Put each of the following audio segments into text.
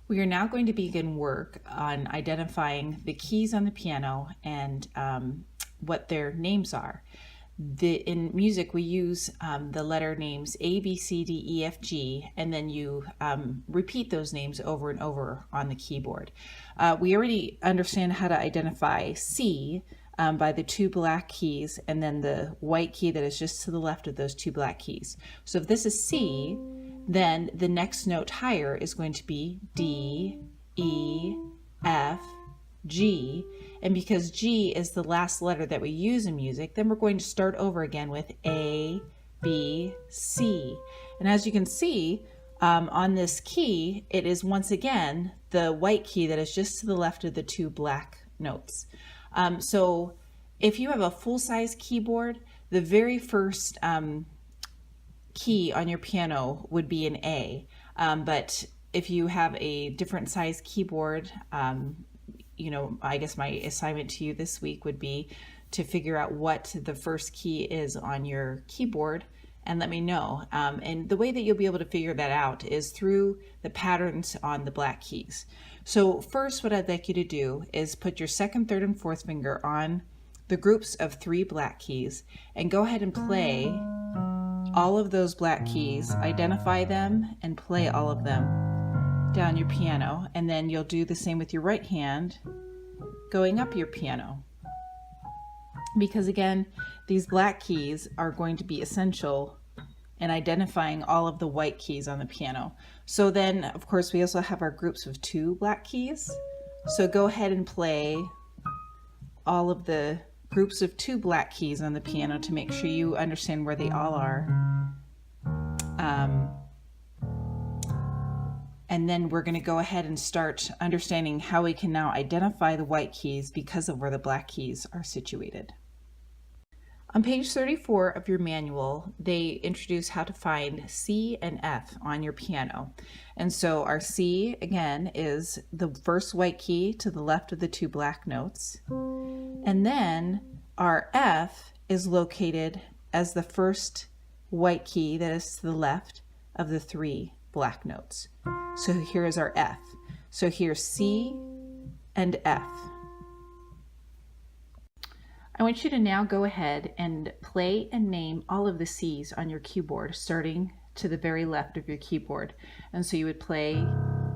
We are now going to begin work on identifying the keys on the piano and what their names are. In music, we use the letter names A, B, C, D, E, F, G, and then you repeat those names over and over on the keyboard. We already understand how to identify C by the two black keys and then the white key that is just to the left of those two black keys. So if this is C, then the next note higher is going to be D, E, F, G, and because G is the last letter that we use in music, then we're going to start over again with A, B, C. And as you can see, on this key, it is once again the white key that is just to the left of the two black notes. So if you have a full-size keyboard, the very first key on your piano would be an A, but if you have a different size keyboard, I guess my assignment to you this week would be to figure out what the first key is on your keyboard and let me know. And the way that you'll be able to figure that out is through the patterns on the black keys. So first, what I'd like you to do is put your second, third, and fourth finger on the groups of 3 black keys and go ahead and play all of those black keys, identify them, and play all of them down your piano. And then you'll do the same with your right hand going up your piano. Because again, these black keys are going to be essential in identifying all of the white keys on the piano. So then, of course, we also have our groups of 2 black keys. So go ahead and play all of the groups of 2 black keys on the piano to make sure you understand where they all are. And then we're going to go ahead and start understanding how we can now identify the white keys because of where the black keys are situated. On page 34 of your manual, they introduce how to find C and F on your piano. And so our C, again, is the first white key to the left of the 2 black notes. And then our F is located as the first white key that is to the left of the 3 black notes. So here is our F. So here's C and F. I want you to now go ahead and play and name all of the C's on your keyboard, starting to the very left of your keyboard. And so you would play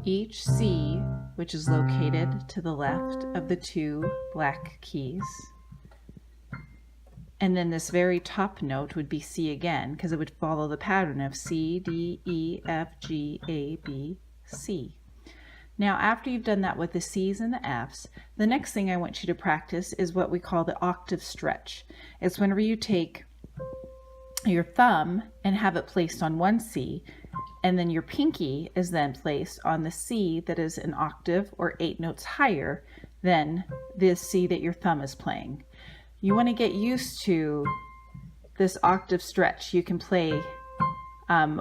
each C, which is located to the left of the 2 black keys. And then this very top note would be C again, because it would follow the pattern of C, D, E, F, G, A, B, C. Now, after you've done that with the C's and the F's, the next thing I want you to practice is what we call the octave stretch. It's whenever you take your thumb and have it placed on one C, and then your pinky is then placed on the C that is an octave or 8 notes higher than the C that your thumb is playing. You want to get used to this octave stretch. You can play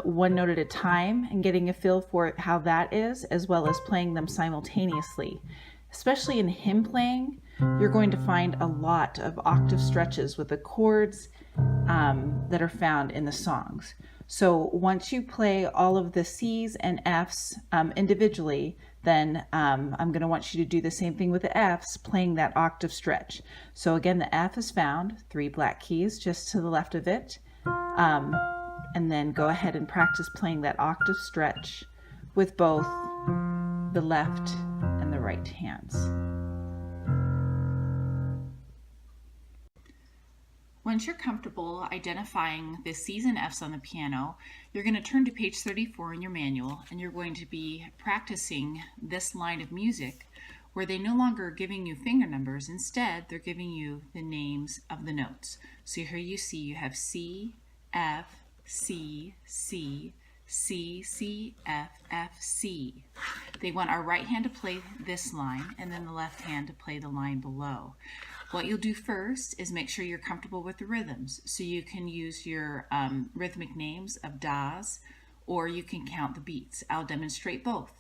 one note at a time and getting a feel for how that is, as well as playing them simultaneously. Especially in hymn playing, you're going to find a lot of octave stretches with the chords that are found in the songs. So once you play all of the C's and F's individually, then I'm going to want you to do the same thing with the F's, playing that octave stretch. So again, the F is found, 3 black keys just to the left of it. And then go ahead and practice playing that octave stretch with both the left and the right hands. Once you're comfortable identifying the C's and F's on the piano, you're going to turn to page 34 in your manual, and you're going to be practicing this line of music where they no longer are giving you finger numbers. Instead, they're giving you the names of the notes. So here you see you have C, F, C, C, C, C, F, F, C. They want our right hand to play this line and then the left hand to play the line below. What you'll do first is make sure you're comfortable with the rhythms. So you can use your rhythmic names of das, or you can count the beats. I'll demonstrate both.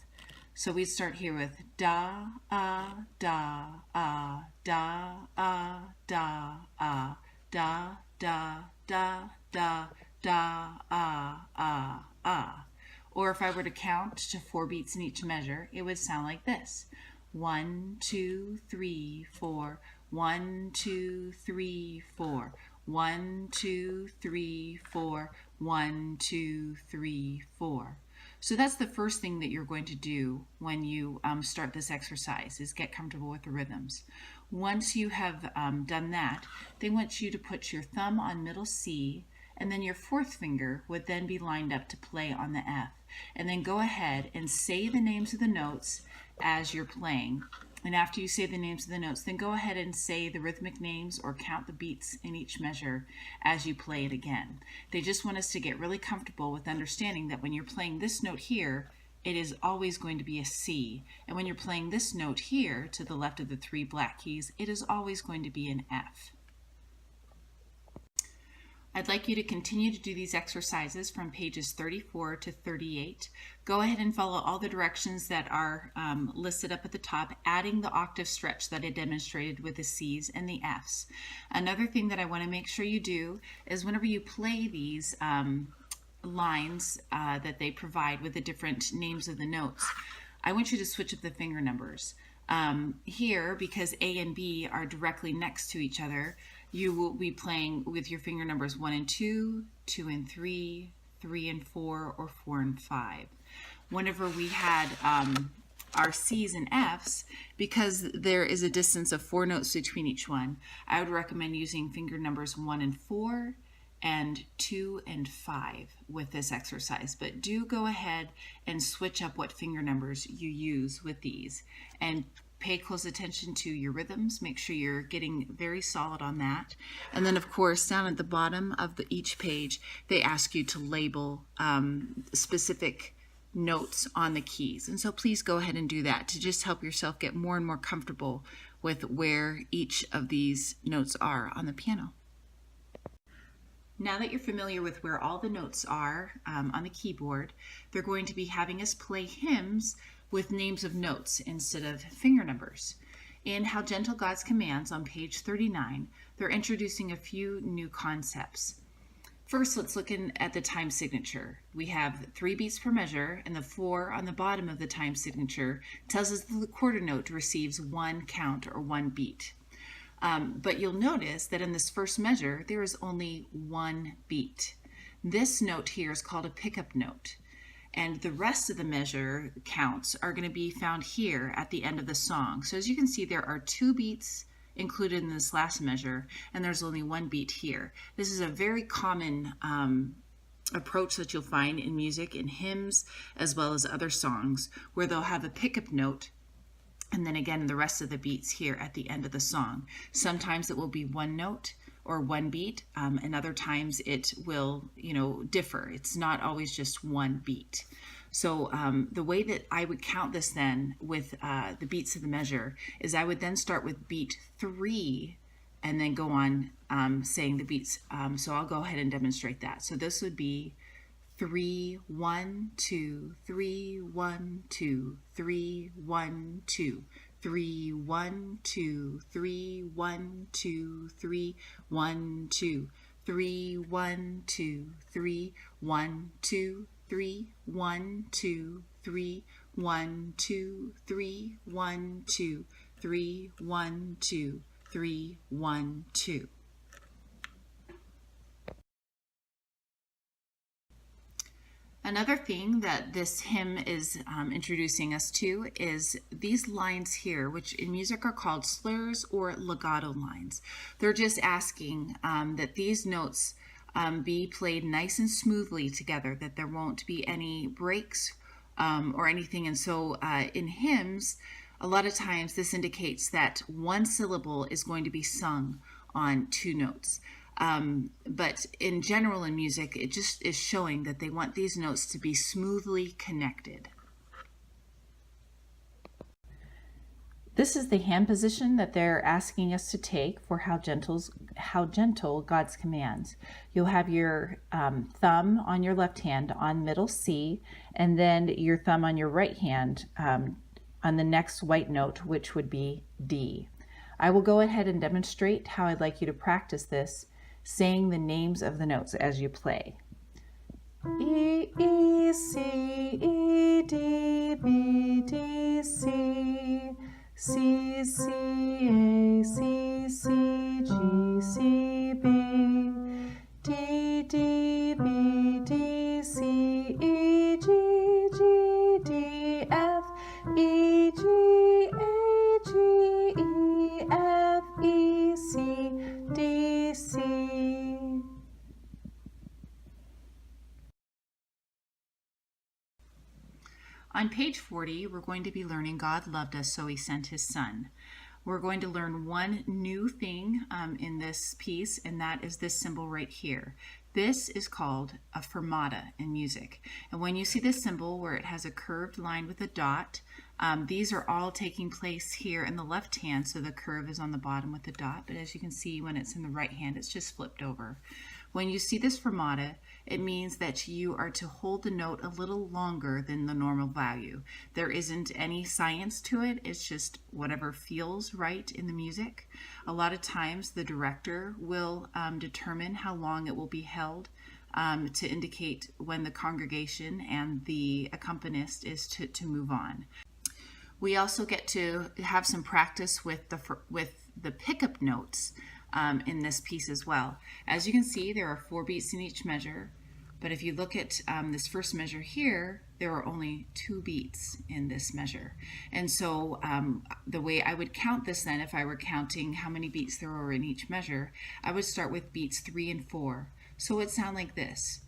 So we start here with da, da, da, da, da, da, da, da, da, da, da, da, Or if I were to count to 4 beats in each measure, it would sound like this. 1, 2, 3, 4. 1, 2, 3, 4. 1, 2, 3, 4. 1, 2, 3, 4. So that's the first thing that you're going to do when you start this exercise, is get comfortable with the rhythms. Once you have done that, they want you to put your thumb on middle C, and then your 4th finger would then be lined up to play on the F. And then go ahead and say the names of the notes as you're playing. And after you say the names of the notes, then go ahead and say the rhythmic names or count the beats in each measure as you play it again. They just want us to get really comfortable with understanding that when you're playing this note here, it is always going to be a C. And when you're playing this note here to the left of the 3 black keys, it is always going to be an F. I'd like you to continue to do these exercises from pages 34 to 38. Go ahead and follow all the directions that are listed up at the top, adding the octave stretch that I demonstrated with the C's and the F's. Another thing that I want to make sure you do is whenever you play these lines that they provide with the different names of the notes, I want you to switch up the finger numbers. Here, because A and B are directly next to each other, you will be playing with your finger numbers 1 and 2, 2 and 3, 3 and 4, or 4 and 5. Whenever we had our C's and F's, because there is a distance of 4 notes between each one, I would recommend using finger numbers 1 and 4 and 2 and 5 with this exercise. But do go ahead and switch up what finger numbers you use with these, and pay close attention to your rhythms. Make sure you're getting very solid on that. And then of course down at the bottom of each page, they ask you to label specific notes on the keys. And so please go ahead and do that to just help yourself get more and more comfortable with where each of these notes are on the piano. Now that you're familiar with where all the notes are on the keyboard, they're going to be having us play hymns with names of notes instead of finger numbers. In How Gentle God's Commands on page 39, they're introducing a few new concepts. First, let's look at the time signature. We have 3 beats per measure, and the 4 on the bottom of the time signature tells us that the quarter note receives 1 count or 1 beat. But you'll notice that in this first measure, there is only 1 beat. This note here is called a pickup note. And the rest of the measure counts are going to be found here at the end of the song. So as you can see, there are 2 beats included in this last measure, and there's only 1 beat here. This is a very common approach that you'll find in music, in hymns, as well as other songs, where they'll have a pickup note, and then again the rest of the beats here at the end of the song. Sometimes it will be 1 note or 1 beat, and other times it will, differ. It's not always just 1 beat. So the way that I would count this then with the beats of the measure is I would then start with beat 3 and then go on saying the beats. So I'll go ahead and demonstrate that. So this would be 3, 1, 2, 3, 1, 2, 3, 1, 2. 3, 1, 2, 3, 1, 2, 3, 1, 2, 3, 1, 2, 3, 1, 2, 3, 1, 2, 3, 1, 2, 3, 1, 2, 3, 1, 2, 3, 1, 2. Another thing that this hymn is introducing us to is these lines here, which in music are called slurs or legato lines. They're just asking that these notes be played nice and smoothly together, that there won't be any breaks or anything. And so in hymns, a lot of times this indicates that 1 syllable is going to be sung on 2 notes. But in general in music, it just is showing that they want these notes to be smoothly connected. This is the hand position that they're asking us to take for How Gentle God's Commands. You'll have your thumb on your left hand on middle C, and then your thumb on your right hand on the next white note, which would be D. I will go ahead and demonstrate how I'd like you to practice this, saying the names of the notes as you play. E, E, C, E, D, B, D, C, C, C, A, C, C, G, C, B, D, D, B, D, C, E, G, G, D, F, E, G, A, G, E, F, E, C, D, C. On page 40, we're going to be learning God loved us, so he sent his son. We're going to learn one new thing in this piece, and that is this symbol right here. This is called a fermata in music. And when you see this symbol where it has a curved line with a dot, these are all taking place here in the left hand, so the curve is on the bottom with the dot. But as you can see, when it's in the right hand, it's just flipped over. When you see this fermata, it means that you are to hold the note a little longer than the normal value. There isn't any science to it. It's just whatever feels right in the music. A lot of times the director will determine how long it will be held to indicate when the congregation and the accompanist is to move on. We also get to have some practice with the pickup notes in this piece as well. As you can see, there are 4 beats in each measure, but if you look at this first measure here, there are only 2 beats in this measure. And so the way I would count this then, if I were counting how many beats there were in each measure, I would start with beats 3 and 4. So it would sound like this: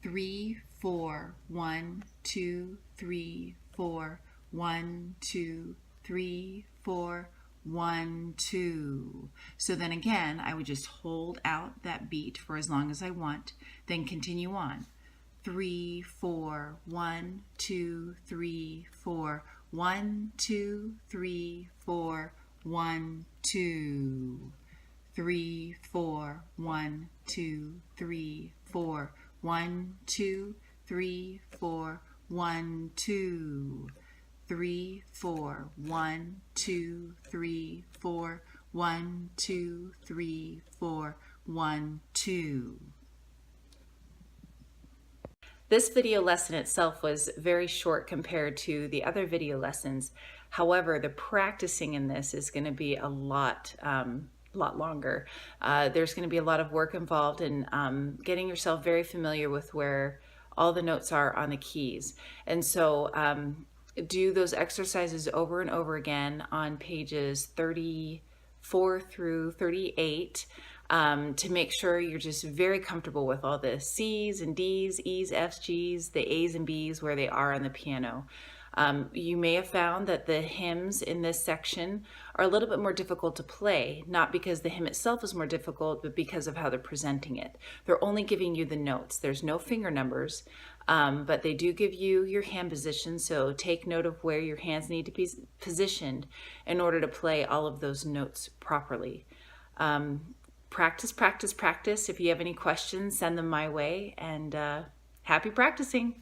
3, 4, 1, 2, 3, 4, 1, 2, 3, 4, 1, 2. So then again, I would just hold out that beat for as long as I want, then continue on. 3, 4, 1, 2, 3, 4, 1, 2, 3, 4, 1, 2. 3, 4, 1, 2, 3, 4, 1, 2, 3, 4, 1, 2. 3, 4, 1, 2, 3, 4, 1, 2, 3, 4, 1, 2. This video lesson itself was very short compared to the other video lessons. However, the practicing in this is going to be a lot longer. There's going to be a lot of work involved in getting yourself very familiar with where all the notes are on the keys. And so do those exercises over and over again on pages 34 through 38 to make sure you're just very comfortable with all the C's and D's, E's, F's, G's, the A's and B's where they are on the piano. You may have found that the hymns in this section are a little bit more difficult to play, not because the hymn itself is more difficult, but because of how they're presenting it. They're only giving you the notes. There's no finger numbers, but they do give you your hand position, so take note of where your hands need to be positioned in order to play all of those notes properly. Practice, practice, practice. If you have any questions, send them my way, and happy practicing.